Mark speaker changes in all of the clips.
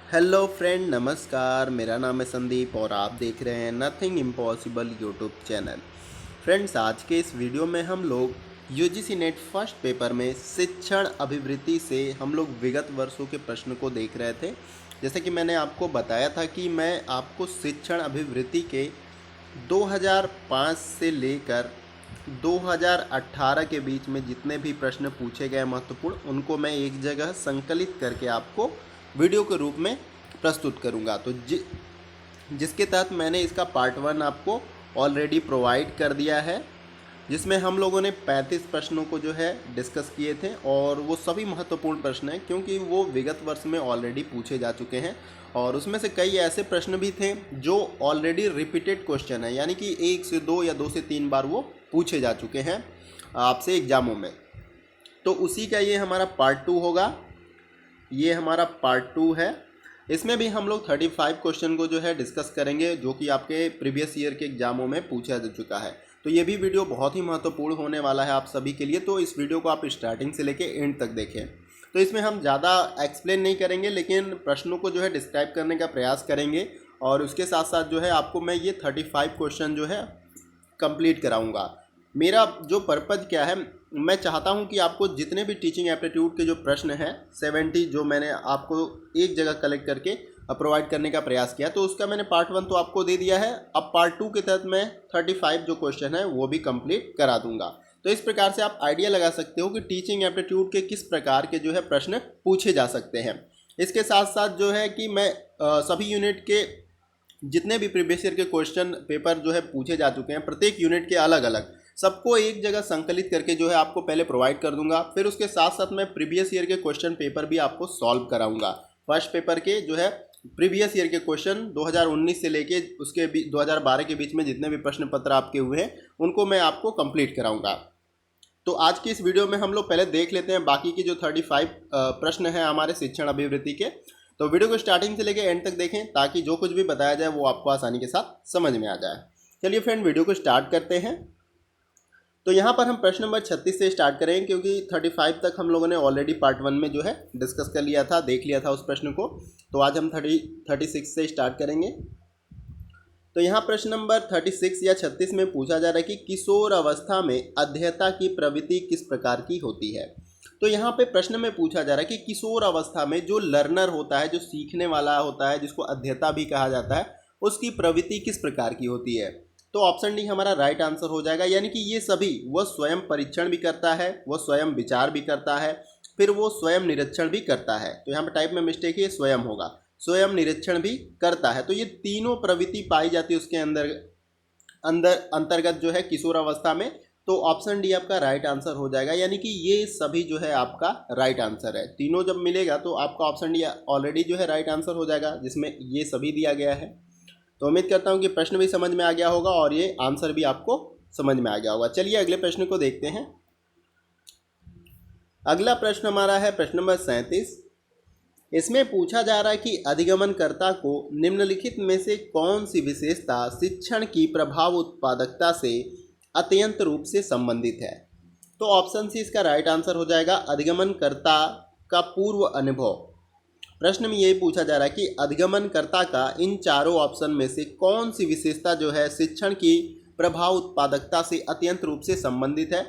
Speaker 1: Hello friend, नमस्कार। मेरा नाम है संदीप और आप देख रहे हैं nothing impossible YouTube channel. Friends, आज के इस वीडियो में हम लोग यूजीसी नेट फर्स्ट पेपर में शिक्षण अभिवृत्ति से हम लोग विगत वर्षों के प्रश्न को देख रहे थे। जैसे कि मैंने आपको बताया था कि मैं आपको शिक्षण अभिवृत्ति के 2005 से लेकर 2018 के बीच में जितने भी प्रश्न पूछे गए महत्वपूर्ण, उनको मैं एक जगह संकलित करके आपको वीडियो के रूप में प्रस्तुत करूंगा। तो जिसके तहत मैंने इसका पार्ट 1 आपको ऑलरेडी प्रोवाइड कर दिया है, जिसमें हम लोगों ने 35 प्रश्नों को जो है डिस्कस किए थे और वो सभी महत्वपूर्ण प्रश्न हैं क्योंकि वो विगत वर्ष में ऑलरेडी पूछे जा चुके हैं। और उसमें से कई ऐसे प्रश्न भी थे जो ऑलरेडी रिपीटेड क्वेश्चन है, यानी कि 1 से 2 या 2 से 3 बार वो पूछे जा चुके हैं आपसे एग्जामों में। तो उसी का ये हमारा पार्ट 2 होगा। ये हमारा पार्ट 2 है। इसमें भी हम लोग 35 क्वेश्चन को जो है डिस्कस करेंगे जो कि आपके प्रीवियस ईयर के एग्जामों में पूछा जा चुका है। तो ये भी वीडियो बहुत ही महत्वपूर्ण होने वाला है आप सभी के लिए, तो इस वीडियो को आप स्टार्टिंग से लेके एंड तक देखें। तो इसमें हम ज़्यादा एक्सप्लेन नहीं करेंगे, लेकिन प्रश्नों को जो है डिस्क्राइब करने का प्रयास करेंगे और उसके साथ साथ जो है आपको मैं ये 35 क्वेश्चन जो है कंप्लीट कराऊंगा। मेरा जो पर्पज़ क्या है, मैं चाहता हूं कि आपको जितने भी टीचिंग एप्टीट्यूड के जो प्रश्न हैं 70 जो मैंने आपको एक जगह कलेक्ट करके प्रोवाइड करने का प्रयास किया, तो उसका मैंने पार्ट 1 तो आपको दे दिया है। अब पार्ट 2 के तहत मैं 35 जो क्वेश्चन है वो भी कंप्लीट करा दूंगा। तो इस प्रकार से आप आइडिया लगा सकते हो कि टीचिंग एप्टीट्यूड के किस प्रकार के जो है प्रश्न पूछे जा सकते हैं। इसके साथ साथ जो है कि मैं सभी यूनिट के जितने भी प्रीवियस ईयर के क्वेश्चन पेपर जो है पूछे जा चुके हैं, प्रत्येक यूनिट के अलग अलग, सबको एक जगह संकलित करके जो है आपको पहले प्रोवाइड कर दूंगा। फिर उसके साथ साथ मैं प्रीवियस ईयर के क्वेश्चन पेपर भी आपको सॉल्व कराऊंगा। फर्स्ट पेपर के जो है प्रीवियस ईयर के क्वेश्चन 2019 से लेके उसके 2012 के बीच में जितने भी प्रश्न पत्र आपके हुए हैं उनको मैं आपको कंप्लीट कराऊंगा। तो आज की इस वीडियो में हम लोग पहले देख लेते हैं बाकी की जो 35 प्रश्न हैं हमारे शिक्षण अभिवृत्ति के। तो वीडियो को स्टार्टिंग से लेकर एंड तक देखें ताकि जो कुछ भी बताया जाए वो आपको आसानी के साथ समझ में आ जाए। चलिए फ्रेंड, वीडियो को स्टार्ट करते हैं। तो यहाँ पर हम प्रश्न नंबर 36 से स्टार्ट करेंगे क्योंकि 35 तक हम लोगों ने ऑलरेडी पार्ट 1 में जो है डिस्कस कर लिया था, देख लिया था उस प्रश्न को। तो आज हम 36 से स्टार्ट करेंगे। तो यहाँ प्रश्न नंबर 36 या 36 में पूछा जा रहा है कि किशोर अवस्था में अध्येता की प्रवृत्ति किस प्रकार की होती है। तो यहाँ पे प्रश्न में पूछा जा रहा है कि किशोर अवस्था में जो लर्नर होता है, जो सीखने वाला होता है, जिसको अध्येता भी कहा जाता है, उसकी प्रवृत्ति किस प्रकार की होती है। तो ऑप्शन डी हमारा राइट आंसर हो जाएगा। यानी कि ये सभी, वह स्वयं परीक्षण भी करता है, वह स्वयं विचार भी करता है, फिर वो स्वयं निरीक्षण भी करता है। तो यहाँ पर टाइप में मिस्टेक है, स्वयं होगा, स्वयं निरीक्षण भी करता है। तो ये तीनों प्रवृत्ति पाई जाती है उसके अंतर्गत जो है किशोर अवस्था में। तो ऑप्शन डी आपका राइट आंसर हो जाएगा। यानी कि ये सभी जो है आपका राइट आंसर है। तीनों जब मिलेगा तो आपका ऑप्शन डी ऑलरेडी जो है राइट आंसर हो जाएगा, जिसमें ये सभी दिया गया है। तो उम्मीद करता हूँ कि प्रश्न भी समझ में आ गया होगा और ये आंसर भी आपको समझ में आ गया होगा। चलिए अगले प्रश्न को देखते हैं। अगला प्रश्न हमारा है प्रश्न नंबर 37। इसमें पूछा जा रहा है कि अधिगमनकर्ता को निम्नलिखित में से कौन सी विशेषता शिक्षण की प्रभाव उत्पादकता से अत्यंत रूप से संबंधित है। तो ऑप्शन सी इसका राइट आंसर हो जाएगा, अधिगमनकर्ता का पूर्व अनुभव। प्रश्न में यही पूछा जा रहा है कि अधिगमनकर्ता का इन चारों ऑप्शन में से कौन सी विशेषता जो है शिक्षण की प्रभाव उत्पादकता से अत्यंत रूप से संबंधित है।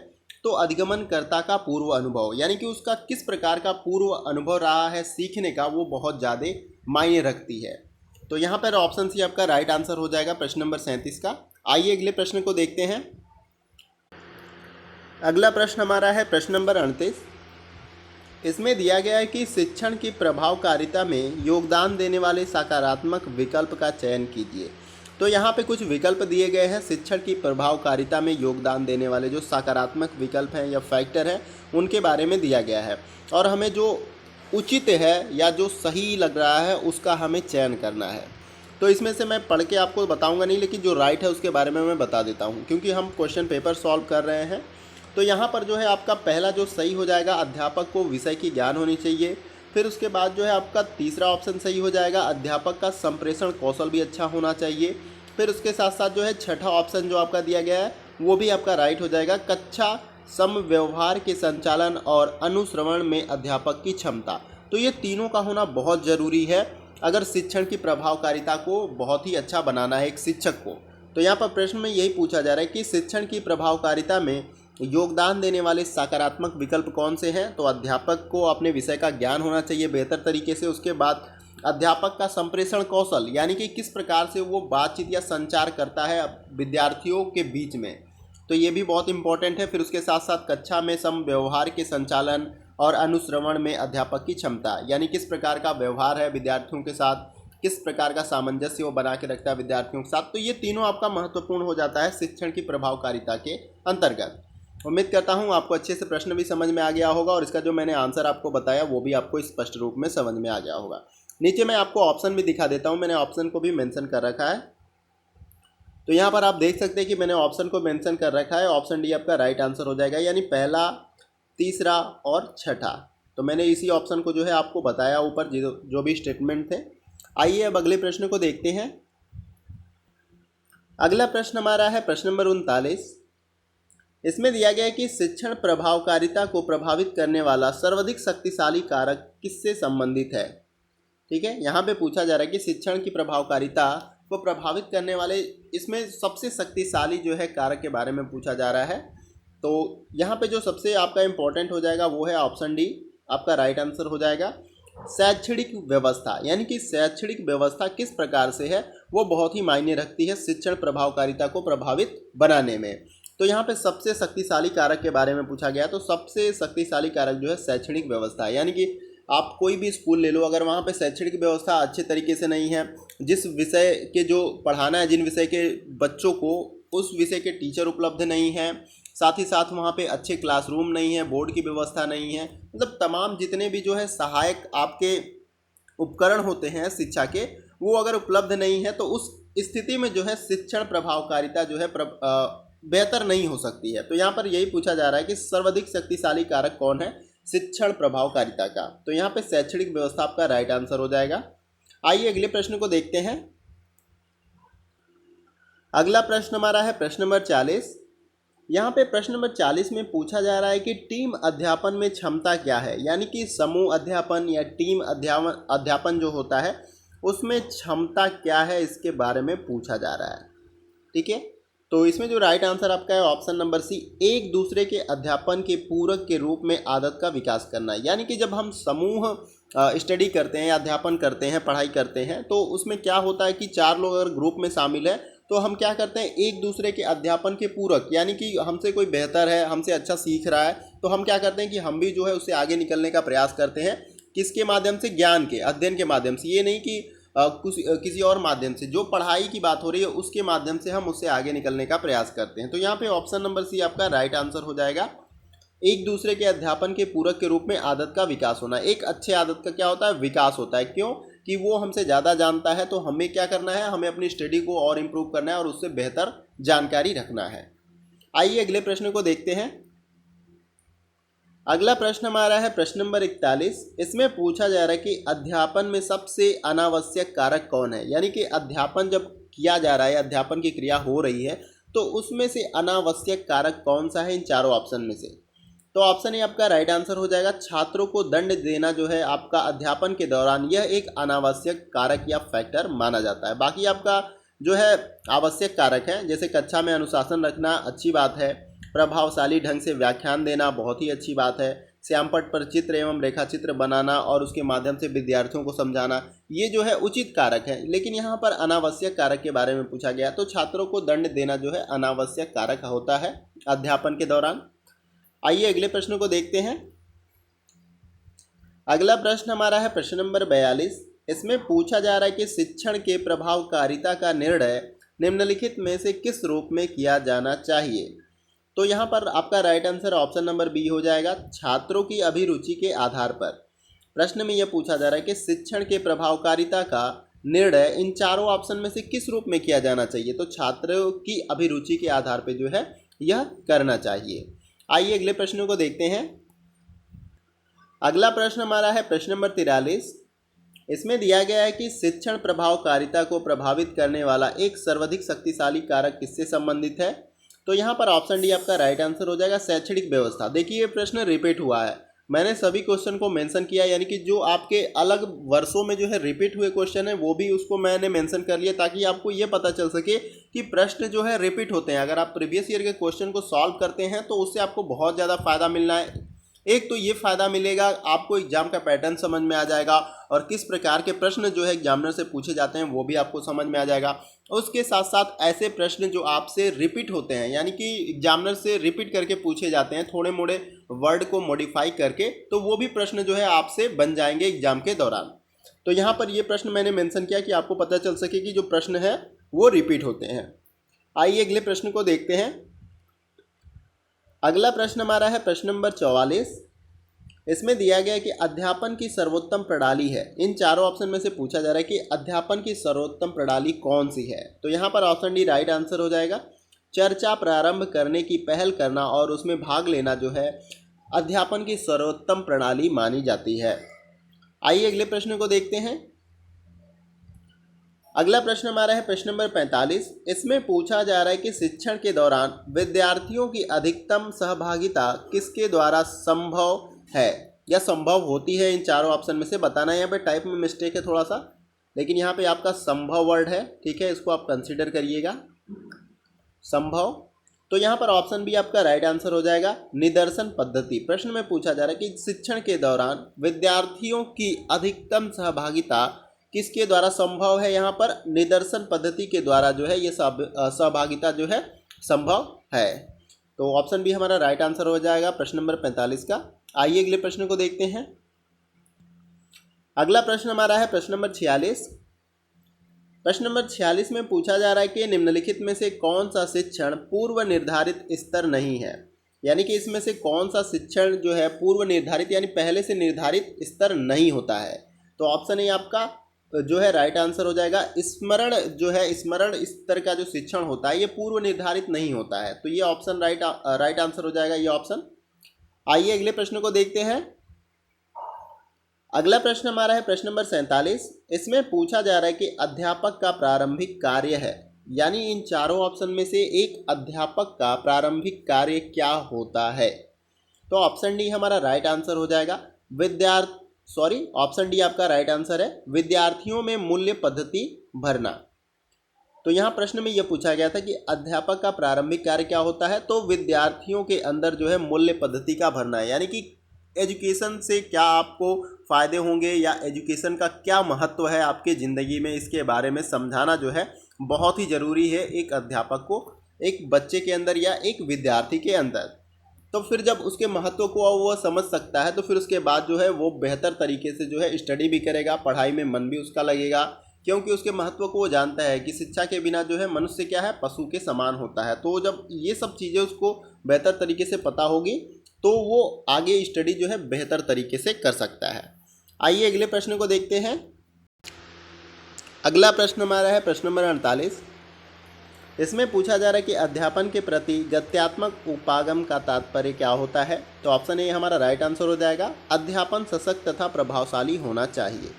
Speaker 1: तो अधिगमनकर्ता का पूर्व अनुभव, यानी कि उसका किस प्रकार का पूर्व अनुभव रहा है सीखने का, वो बहुत ज़्यादा मायने रखती है। तो यहाँ पर ऑप्शन सी आपका राइट आंसर हो जाएगा प्रश्न नंबर 37 का। आइए अगले प्रश्न को देखते हैं। अगला प्रश्न हमारा है प्रश्न नंबर 38। इसमें दिया गया है कि शिक्षण की प्रभावकारिता में योगदान देने वाले सकारात्मक विकल्प का चयन कीजिए। तो यहाँ पे कुछ विकल्प दिए गए हैं। शिक्षण की प्रभावकारिता में योगदान देने वाले जो सकारात्मक विकल्प हैं या फैक्टर हैं, उनके बारे में दिया गया है और हमें जो उचित है या जो सही लग रहा है उसका हमें चयन करना है। तो इसमें से मैं पढ़ के आपको बताऊँगा नहीं, लेकिन जो राइट है उसके बारे में मैं बता देता हूँ क्योंकि हम क्वेश्चन पेपर सॉल्व कर रहे हैं। तो यहाँ पर जो है आपका पहला जो सही हो जाएगा, अध्यापक को विषय की ज्ञान होनी चाहिए। फिर उसके बाद जो है आपका तीसरा ऑप्शन सही हो जाएगा, अध्यापक का संप्रेषण कौशल भी अच्छा होना चाहिए। फिर उसके साथ साथ जो है छठा ऑप्शन जो आपका दिया गया है वो भी आपका राइट हो जाएगा, कक्षा समव्यवहार के संचालन और अनुश्रवण में अध्यापक की क्षमता। तो ये तीनों का होना बहुत ज़रूरी है। अगर शिक्षण की प्रभावकारिता को बहुत ही अच्छा बनाना है एक शिक्षक को, तो यहाँ पर प्रश्न में यही पूछा जा रहा है कि शिक्षण की प्रभावकारिता में योगदान देने वाले सकारात्मक विकल्प कौन से हैं। तो अध्यापक को अपने विषय का ज्ञान होना चाहिए बेहतर तरीके से। उसके बाद अध्यापक का संप्रेषण कौशल, यानी कि किस प्रकार से वो बातचीत या संचार करता है विद्यार्थियों के बीच में, तो ये भी बहुत इंपॉर्टेंट है। फिर उसके साथ साथ कक्षा में सम व्यवहार के संचालन और अनुश्रवण में अध्यापक की क्षमता, यानी किस प्रकार का व्यवहार है विद्यार्थियों के साथ, किस प्रकार का सामंजस्य वो बना के रखता है विद्यार्थियों के साथ। तो ये तीनों आपका महत्वपूर्ण हो जाता है शिक्षण की प्रभावकारिता के अंतर्गत। उम्मीद करता हूँ आपको अच्छे से प्रश्न भी समझ में आ गया होगा और इसका जो मैंने आंसर आपको बताया वो भी आपको स्पष्ट रूप में समझ में आ गया होगा। नीचे मैं आपको ऑप्शन भी दिखा देता हूँ, मैंने ऑप्शन को भी मेंशन कर रखा है। तो यहाँ पर आप देख सकते हैं कि मैंने ऑप्शन को मेंशन कर रखा है। ऑप्शन डी आपका राइट आंसर हो जाएगा, यानी पहला, तीसरा और छठा। तो मैंने इसी ऑप्शन को जो है आपको बताया ऊपर जो भी स्टेटमेंट थे। आइए अब अगले प्रश्न को देखते हैं। अगला प्रश्न हमारा है प्रश्न नंबर 39। इसमें दिया गया है कि शिक्षण प्रभावकारिता को प्रभावित करने वाला सर्वाधिक शक्तिशाली कारक किससे संबंधित है। ठीक है, यहाँ पे पूछा जा रहा है कि शिक्षण की प्रभावकारिता को प्रभावित करने वाले इसमें सबसे शक्तिशाली जो है कारक के बारे में पूछा जा रहा है। तो यहाँ पे जो सबसे आपका इम्पोर्टेंट हो जाएगा वो है ऑप्शन डी, आपका राइट आंसर हो जाएगा। शैक्षणिक व्यवस्था, यानी कि शैक्षणिक व्यवस्था किस प्रकार से है वो बहुत ही मायने रखती है शिक्षण प्रभावकारिता को प्रभावित बनाने में। तो यहाँ पे सबसे शक्तिशाली कारक के बारे में पूछा गया, तो सबसे शक्तिशाली कारक जो है शैक्षणिक व्यवस्था है। यानी कि आप कोई भी स्कूल ले लो, अगर वहाँ पे शैक्षणिक व्यवस्था अच्छे तरीके से नहीं है, जिस विषय के जो पढ़ाना है जिन विषय के बच्चों को, उस विषय के टीचर उपलब्ध नहीं हैं, साथ ही साथ वहाँ पे अच्छे क्लासरूम नहीं है, बोर्ड की व्यवस्था नहीं है, मतलब तमाम जितने भी जो है सहायक आपके उपकरण होते हैं शिक्षा के, वो अगर उपलब्ध नहीं है, तो उस स्थिति में जो है शिक्षण प्रभावकारिता जो है बेहतर नहीं हो सकती है। तो यहाँ पर यही पूछा जा रहा है कि सर्वाधिक शक्तिशाली कारक कौन है शिक्षण प्रभावकारिता का। तो यहाँ पे शैक्षणिक व्यवस्था आपका राइट आंसर हो जाएगा। आइए अगले प्रश्न को देखते हैं। अगला प्रश्न हमारा है प्रश्न नंबर 40। यहाँ पे प्रश्न नंबर 40 में पूछा जा रहा है कि टीम अध्यापन में क्षमता क्या है, यानी कि समूह अध्यापन या टीम अध्यापन जो होता है उसमें क्षमता क्या है, इसके बारे में पूछा जा रहा है। ठीक है, तो इसमें जो राइट आंसर आपका है ऑप्शन नंबर सी, एक दूसरे के अध्यापन के पूरक के रूप में आदत का विकास करना। यानी कि जब हम समूह स्टडी करते हैं, अध्यापन करते हैं, पढ़ाई करते हैं, तो उसमें क्या होता है कि 4 लोग अगर ग्रुप में शामिल है तो हम क्या करते हैं, एक दूसरे के अध्यापन के पूरक, यानी कि हमसे कोई बेहतर है, हमसे अच्छा सीख रहा है, तो हम क्या करते हैं कि हम भी जो है उससे आगे निकलने का प्रयास करते हैं। किसके माध्यम से, ज्ञान के अध्ययन के माध्यम से। ये नहीं कि किसी और माध्यम से, जो पढ़ाई की बात हो रही है उसके माध्यम से हम उससे आगे निकलने का प्रयास करते हैं। तो यहाँ पे ऑप्शन नंबर सी आपका राइट आंसर हो जाएगा। एक दूसरे के अध्यापन के पूरक के रूप में आदत का विकास होना। एक अच्छे आदत का क्या होता है, विकास होता है। क्यों कि वो हमसे ज़्यादा जानता है, तो हमें क्या करना है, हमें अपनी स्टडी को और इम्प्रूव करना है और उससे बेहतर जानकारी रखना है। आइए अगले प्रश्न को देखते हैं। अगला प्रश्न हमारा है प्रश्न नंबर 41। इसमें पूछा जा रहा है कि अध्यापन में सबसे अनावश्यक कारक कौन है। यानी कि अध्यापन जब किया जा रहा है, अध्यापन की क्रिया हो रही है, तो उसमें से अनावश्यक कारक कौन सा है इन चारों ऑप्शन में से। तो ऑप्शन ए आपका राइट आंसर हो जाएगा। छात्रों को दंड देना जो है आपका अध्यापन के दौरान, यह एक अनावश्यक कारक या फैक्टर माना जाता है। बाकी आपका जो है आवश्यक कारक है, जैसे कक्षा में अनुशासन रखना अच्छी बात है, प्रभावशाली ढंग से व्याख्यान देना बहुत ही अच्छी बात है, श्यामपट्ट पर चित्र एवं रेखाचित्र बनाना और उसके माध्यम से विद्यार्थियों को समझाना, ये जो है उचित कारक है। लेकिन यहाँ पर अनावश्यक कारक के बारे में पूछा गया, तो छात्रों को दंड देना जो है अनावश्यक कारक होता है अध्यापन के दौरान। आइए अगले प्रश्न को देखते हैं। अगला प्रश्न हमारा है प्रश्न नंबर 42। इसमें पूछा जा रहा है कि शिक्षण के प्रभावकारिता का निर्णय निम्नलिखित में से किस रूप में किया जाना चाहिए। तो यहाँ पर आपका right answer option number B हो जाएगा, छात्रों की अभिरुचि के आधार पर। प्रश्न में यह पूछा जा रहा है कि शिक्षण के प्रभावकारिता का निर्णय इन चारों ऑप्शन में से किस रूप में किया जाना चाहिए। तो छात्रों की अभिरुचि के आधार पर जो है यह करना चाहिए। आइए अगले प्रश्नों को देखते हैं। अगला प्रश्न हमारा है प्रश्न नंबर 43। इसमें दिया गया है कि शिक्षण प्रभावकारिता को प्रभावित करने वाला एक सर्वाधिक शक्तिशाली कारक किससे संबंधित है। तो यहाँ पर ऑप्शन डी आपका राइट आंसर हो जाएगा, शैक्षणिक व्यवस्था। देखिए ये प्रश्न रिपीट हुआ है, मैंने सभी क्वेश्चन को मेंशन किया, यानी कि जो आपके अलग वर्षों में जो है रिपीट हुए क्वेश्चन है वो भी उसको मैंने मेंशन कर लिया, ताकि आपको ये पता चल सके कि प्रश्न जो है रिपीट होते हैं। अगर आप प्रीवियस ईयर के क्वेश्चन को सॉल्व करते हैं तो उससे आपको बहुत ज़्यादा फ़ायदा मिलना है। एक तो ये फ़ायदा मिलेगा, आपको एग्जाम का पैटर्न समझ में आ जाएगा और किस प्रकार के प्रश्न जो है एग्जामिनर से पूछे जाते हैं वो भी आपको समझ में आ जाएगा। उसके साथ साथ ऐसे प्रश्न जो आपसे रिपीट होते हैं, यानी कि एग्जामिनर से रिपीट करके पूछे जाते हैं थोड़े मोड़े वर्ड को मॉडिफाई करके, तो वो भी प्रश्न जो है आपसे बन जाएंगे एग्जाम के दौरान। तो यहाँ पर ये प्रश्न मैंने मेंशन किया कि आपको पता चल सके कि जो प्रश्न है वो रिपीट होते हैं। आइए अगले प्रश्न को देखते हैं। अगला प्रश्न हमारा है प्रश्न नंबर 44। इसमें दिया गया है कि अध्यापन की सर्वोत्तम प्रणाली है। इन चारों ऑप्शन में से पूछा जा रहा है कि अध्यापन की सर्वोत्तम प्रणाली कौन सी है। तो यहाँ पर ऑप्शन डी राइट आंसर हो जाएगा। चर्चा प्रारंभ करने की पहल करना और उसमें भाग लेना जो है अध्यापन की सर्वोत्तम प्रणाली मानी जाती है। आइए अगले प्रश्न को देखते हैं। अगला प्रश्न हमारा है प्रश्न नंबर 45। इसमें पूछा जा रहा है कि शिक्षण के दौरान विद्यार्थियों की अधिकतम सहभागिता किसके द्वारा संभव है या संभव होती है। इन चारों ऑप्शन में से बताना है। यहाँ पे टाइप में मिस्टेक है थोड़ा सा, लेकिन यहाँ पे आपका संभव वर्ड है, ठीक है, इसको आप कंसीडर करिएगा, संभव। तो यहाँ पर ऑप्शन बी आपका राइट आंसर हो जाएगा, निदर्शन पद्धति। प्रश्न में पूछा जा रहा है कि शिक्षण के दौरान विद्यार्थियों की अधिकतम सहभागिता किसके द्वारा संभव है। यहाँ पर निदर्शन पद्धति के द्वारा जो है ये सहभागिता जो है संभव है। तो ऑप्शन बी हमारा राइट आंसर हो जाएगा प्रश्न नंबर 45 का। आइए अगले प्रश्न को देखते हैं। अगला प्रश्न हमारा है प्रश्न नंबर 46। प्रश्न नंबर 46 में पूछा जा रहा है कि निम्नलिखित में से कौन सा शिक्षण पूर्व निर्धारित स्तर नहीं है। यानी कि इसमें से कौन सा शिक्षण जो है पूर्व निर्धारित यानी पहले से निर्धारित स्तर नहीं होता है। तो ऑप्शन ए आपका जो है राइट आंसर हो जाएगा। स्मरण जो है स्मरण स्तर का जो शिक्षण होता है ये पूर्व निर्धारित नहीं होता है। तो ये ऑप्शन राइट आंसर हो जाएगा, ये ऑप्शन। आइए अगले प्रश्न को देखते हैं। अगला प्रश्न हमारा है प्रश्न नंबर 47। इसमें पूछा जा रहा है कि अध्यापक का प्रारंभिक कार्य है, यानी इन चारों ऑप्शन में से एक अध्यापक का प्रारंभिक कार्य क्या होता है। तो ऑप्शन डी हमारा राइट आंसर हो जाएगा। ऑप्शन डी आपका राइट आंसर है, विद्यार्थियों में मूल्य पद्धति भरना। तो यहाँ प्रश्न में यह पूछा गया था कि अध्यापक का प्रारंभिक कार्य क्या होता है। तो विद्यार्थियों के अंदर जो है मूल्य पद्धति का भरना है, यानी कि एजुकेशन से क्या आपको फ़ायदे होंगे या एजुकेशन का क्या महत्व है आपके ज़िंदगी में, इसके बारे में समझाना जो है बहुत ही ज़रूरी है एक अध्यापक को, एक बच्चे के अंदर या एक विद्यार्थी के अंदर। तो फिर जब उसके महत्व को वो समझ सकता है तो फिर उसके बाद जो है वो बेहतर तरीके से जो है स्टडी भी करेगा, पढ़ाई में मन भी उसका लगेगा, क्योंकि उसके महत्व को वो जानता है कि शिक्षा के बिना जो है मनुष्य क्या है, पशु के समान होता है। तो जब ये सब चीज़ें उसको बेहतर तरीके से पता होगी तो वो आगे स्टडी जो है बेहतर तरीके से कर सकता है। आइए अगले प्रश्न को देखते हैं। अगला प्रश्न हमारा है प्रश्न नंबर 48। इसमें पूछा जा रहा है कि अध्यापन के प्रति गत्यात्मक उपागम का तात्पर्य क्या होता है। तो ऑप्शन ए हमारा राइट आंसर हो जाएगा, अध्यापन सशक्त तथा प्रभावशाली होना चाहिए।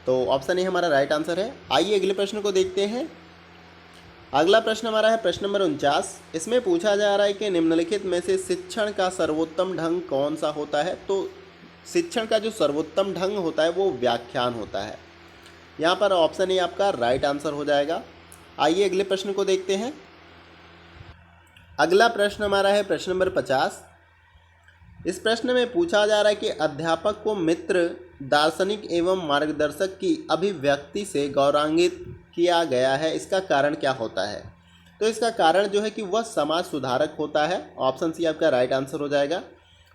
Speaker 1: तो ऑप्शन ए हमारा राइट आंसर है। आइए अगले प्रश्न को देखते हैं। अगला प्रश्न हमारा है प्रश्न नंबर 49। इसमें पूछा जा रहा है कि निम्नलिखित में से शिक्षण का सर्वोत्तम ढंग कौन सा होता है। तो शिक्षण का जो सर्वोत्तम ढंग होता है वो व्याख्यान होता है। यहाँ पर ऑप्शन ए आपका राइट आंसर हो जाएगा। आइए अगले प्रश्न को देखते हैं। अगला प्रश्न हमारा है प्रश्न नंबर 50। इस प्रश्न में पूछा जा रहा है कि अध्यापक को मित्र, दार्शनिक एवं मार्गदर्शक की अभिव्यक्ति से गौरवान्वित किया गया है, इसका कारण क्या होता है। तो इसका कारण जो है कि वह समाज सुधारक होता है। ऑप्शन सी आपका राइट आंसर हो जाएगा।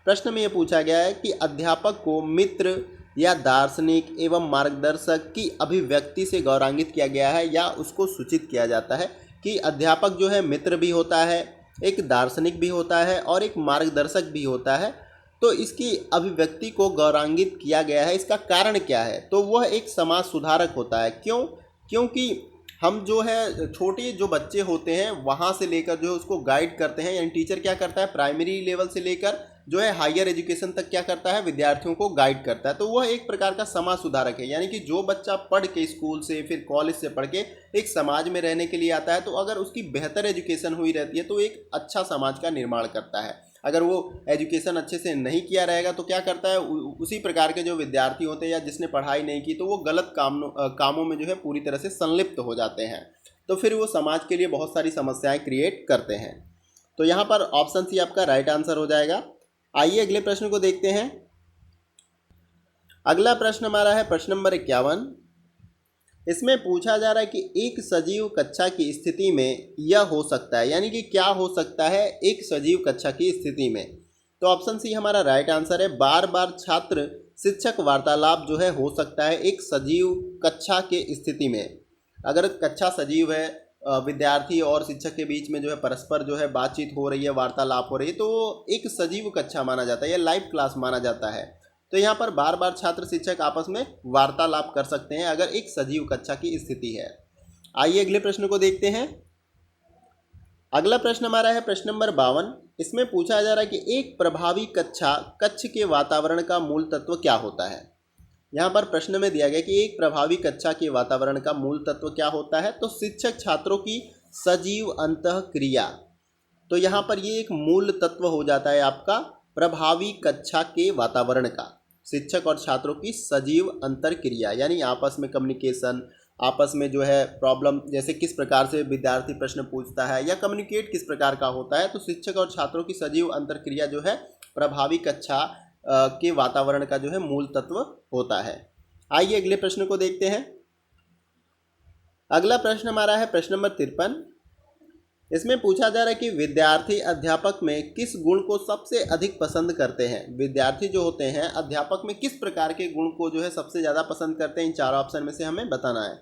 Speaker 1: प्रश्न में यह पूछा गया है कि अध्यापक को मित्र या दार्शनिक एवं मार्गदर्शक की अभिव्यक्ति से गौरवान्वित किया गया है या उसको सूचित किया जाता है कि अध्यापक जो है मित्र भी होता है, एक दार्शनिक भी होता है और एक मार्गदर्शक भी होता है। तो इसकी अभिव्यक्ति को गौरवान्वित किया गया है, इसका कारण क्या है। तो वह एक समाज सुधारक होता है। क्यों? क्योंकि हम जो है छोटे जो बच्चे होते हैं वहाँ से लेकर जो है उसको गाइड करते हैं, यानी टीचर क्या करता है प्राइमरी लेवल से लेकर जो है हायर एजुकेशन तक क्या करता है, विद्यार्थियों को गाइड करता है। तो वह एक प्रकार का समाज सुधारक है, यानी कि जो बच्चा पढ़ के स्कूल से फिर कॉलेज से पढ़ के एक समाज में रहने के लिए आता है, तो अगर उसकी बेहतर एजुकेशन हुई रहती है तो एक अच्छा समाज का निर्माण करता है। अगर वो एजुकेशन अच्छे से नहीं किया रहेगा तो क्या करता है, उसी प्रकार के जो विद्यार्थी होते हैं या जिसने पढ़ाई नहीं की तो वो गलत कामों में जो है पूरी तरह से संलिप्त हो जाते हैं, तो फिर वो समाज के लिए बहुत सारी समस्याएं क्रिएट करते हैं। तो यहाँ पर ऑप्शन सी आपका राइट आंसर हो जाएगा। आइए अगले प्रश्न को देखते हैं। अगला प्रश्न हमारा है प्रश्न नंबर 51। इसमें पूछा जा रहा है कि एक सजीव कक्षा की स्थिति में यह हो सकता है, यानी कि क्या हो सकता है एक सजीव कक्षा की स्थिति में। तो ऑप्शन सी हमारा राइट आंसर है, बार बार छात्र शिक्षक वार्तालाप जो है हो सकता है एक सजीव कक्षा के स्थिति में। अगर कक्षा सजीव है, विद्यार्थी और शिक्षक के बीच में जो है परस्पर जो है बातचीत हो रही है, वार्तालाप हो रही है, तो वो एक सजीव कक्षा माना जाता है या लाइव क्लास माना जाता है। तो यहाँ पर बार बार छात्र शिक्षक आपस में वार्तालाप कर सकते हैं अगर एक सजीव कक्षा की स्थिति है। आइए अगले प्रश्न को देखते हैं। अगला प्रश्न हमारा है प्रश्न नंबर 52। इसमें पूछा जा रहा है कि एक प्रभावी कक्ष के वातावरण का मूल तत्व क्या होता है। यहाँ पर प्रश्न में दिया गया कि एक प्रभावी कक्षा के वातावरण का मूल तत्व क्या होता है। तो शिक्षक छात्रों की सजीव अंतःक्रिया, तो यहाँ पर ये एक मूल तत्व हो जाता है आपका प्रभावी कक्षा के वातावरण का। शिक्षक और छात्रों की सजीव अंतर्क्रिया यानी आपस में कम्युनिकेशन, आपस में जो है प्रॉब्लम, जैसे किस प्रकार से विद्यार्थी प्रश्न पूछता है या कम्युनिकेट किस प्रकार का होता है, तो शिक्षक और छात्रों की सजीव अंतर्क्रिया जो है प्रभावी कक्षा के वातावरण का जो है मूल तत्व होता है। आइए अगले प्रश्न को देखते हैं। अगला प्रश्न हमारा है प्रश्न नंबर 53। इसमें पूछा जा रहा है कि विद्यार्थी अध्यापक में किस गुण को सबसे अधिक पसंद करते हैं। विद्यार्थी जो होते हैं अध्यापक में किस प्रकार के गुण को जो है सबसे ज़्यादा पसंद करते हैं, इन चारों ऑप्शन में से हमें बताना है।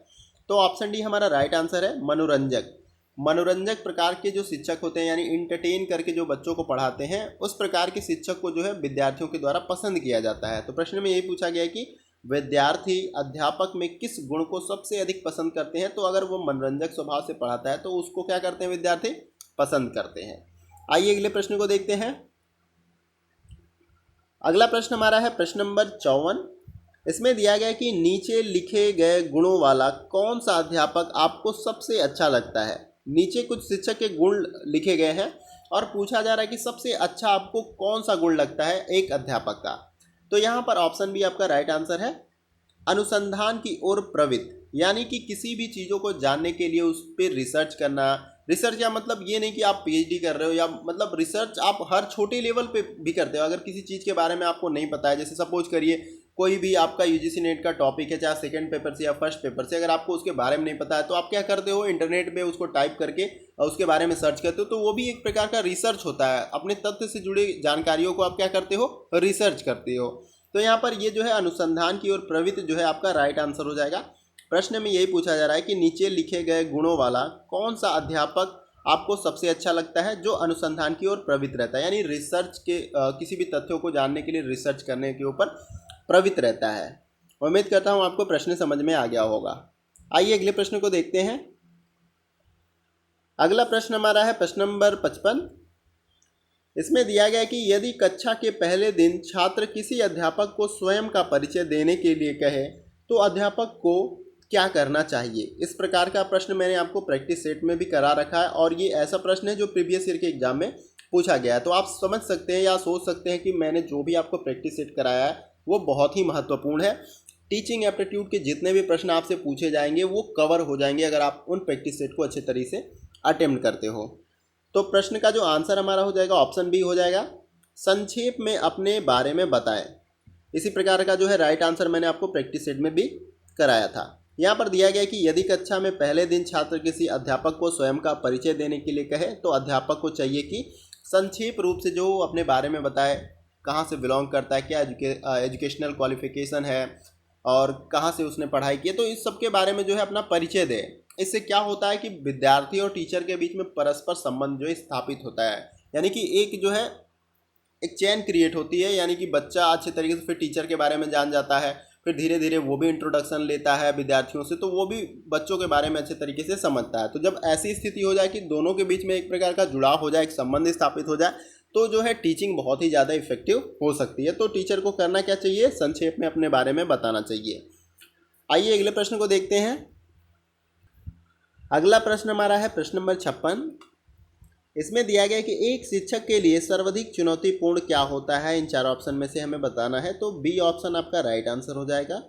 Speaker 1: तो ऑप्शन डी हमारा राइट आंसर है, मनोरंजक। मनोरंजक प्रकार के जो शिक्षक होते हैं यानी इंटरटेन करके जो बच्चों को पढ़ाते हैं, उस प्रकार के शिक्षक को जो है विद्यार्थियों के द्वारा पसंद किया जाता है। तो प्रश्न में यही पूछा गया है कि विद्यार्थी अध्यापक में किस गुण को सबसे अधिक पसंद करते हैं। तो अगर वो मनोरंजक स्वभाव से पढ़ाता है तो उसको क्या करते हैं, विद्यार्थी पसंद करते हैं। आइए अगले प्रश्न को देखते हैं। अगला प्रश्न हमारा है प्रश्न नंबर 54। इसमें दिया गया है कि नीचे लिखे गए गुणों वाला कौन सा अध्यापक आपको सबसे अच्छा लगता है। नीचे कुछ शिक्षक के गुण लिखे गए हैं और पूछा जा रहा है कि सबसे अच्छा आपको कौन सा गुण लगता है एक अध्यापक का। तो यहाँ पर ऑप्शन बी आपका राइट आंसर है, अनुसंधान की ओर प्रवृत्त, यानी कि किसी भी चीज़ों को जानने के लिए उस पर रिसर्च करना। रिसर्च या मतलब ये नहीं कि आप पीएचडी कर रहे हो, या मतलब रिसर्च आप हर छोटे लेवल पे भी करते हो। अगर किसी चीज़ के बारे में आपको नहीं पता है, जैसे सपोज करिए कोई भी आपका यूजीसी नेट का टॉपिक है, चाहे सेकंड पेपर से या फर्स्ट पेपर से, अगर आपको उसके बारे में नहीं पता है तो आप क्या करते हो, इंटरनेट पे उसको टाइप करके उसके बारे में सर्च करते हो। तो वो भी एक प्रकार का रिसर्च होता है, अपने तथ्य से जुड़ी जानकारियों को आप क्या करते हो, रिसर्च करते हो। तो यहाँ पर ये जो है अनुसंधान की ओर प्रवृत्त जो है आपका राइट आंसर हो जाएगा। प्रश्न में यही पूछा जा रहा है कि नीचे लिखे गए गुणों वाला कौन सा अध्यापक आपको सबसे अच्छा लगता है जो अनुसंधान की ओर प्रवृत्त रहता है, यानी रिसर्च के किसी भी तथ्यों को जानने के लिए रिसर्च करने के ऊपर प्रवृत्त रहता है। उम्मीद करता हूँ आपको प्रश्न समझ में आ गया होगा। आइए अगले प्रश्न को देखते हैं। अगला प्रश्न हमारा है प्रश्न नंबर 55। इसमें दिया गया है कि यदि कक्षा के पहले दिन छात्र किसी अध्यापक को स्वयं का परिचय देने के लिए कहे तो अध्यापक को क्या करना चाहिए। इस प्रकार का प्रश्न मैंने आपको प्रैक्टिस सेट में भी करा रखा है और ये ऐसा प्रश्न है जो प्रीवियस ईयर के एग्जाम में पूछा गया है। तो आप समझ सकते हैं या सोच सकते हैं कि मैंने जो भी आपको प्रैक्टिस सेट कराया है वो बहुत ही महत्वपूर्ण है। टीचिंग एप्टीट्यूड के जितने भी प्रश्न आपसे पूछे जाएंगे वो कवर हो जाएंगे अगर आप उन प्रैक्टिस सेट को अच्छे तरीके से अटेम्प्ट करते हो। तो प्रश्न का जो आंसर हमारा हो जाएगा ऑप्शन बी हो जाएगा, संक्षेप में अपने बारे में बताएं। इसी प्रकार का जो है राइट आंसर मैंने आपको प्रैक्टिस सेट में भी कराया था। यहाँ पर दिया गया कि यदि कक्षा में पहले दिन छात्र किसी अध्यापक को स्वयं का परिचय देने के लिए कहे तो अध्यापक को चाहिए कि संक्षेप रूप से जो अपने बारे में बताए, कहाँ से बिलोंग करता है, क्या एजुकेशनल क्वालिफिकेशन है और कहाँ से उसने पढ़ाई की है, तो इस सब के बारे में जो है अपना परिचय दे। इससे क्या होता है कि विद्यार्थी और टीचर के बीच में परस्पर संबंध जो है स्थापित होता है, यानी कि एक जो है एक चेन क्रिएट होती है, यानी कि बच्चा अच्छे तरीके से फिर टीचर के बारे में जान जाता है, फिर धीरे धीरे वो भी इंट्रोडक्शन लेता है विद्यार्थियों से, तो वो भी बच्चों के बारे में अच्छे तरीके से समझता है। तो जब ऐसी स्थिति हो जाए कि दोनों के बीच में एक प्रकार का जुड़ाव हो जाए, एक संबंध स्थापित हो जाए, तो जो है टीचिंग बहुत ही ज़्यादा इफेक्टिव हो सकती है। तो टीचर को करना क्या चाहिए, संक्षेप में अपने बारे में बताना चाहिए। आइए अगले प्रश्न को देखते हैं। अगला प्रश्न हमारा है प्रश्न नंबर 56। इसमें दिया गया है कि एक शिक्षक के लिए सर्वाधिक चुनौतीपूर्ण क्या होता है, इन चार ऑप्शन में से हमें बताना है। तो बी ऑप्शन आपका राइट आंसर हो जाएगा,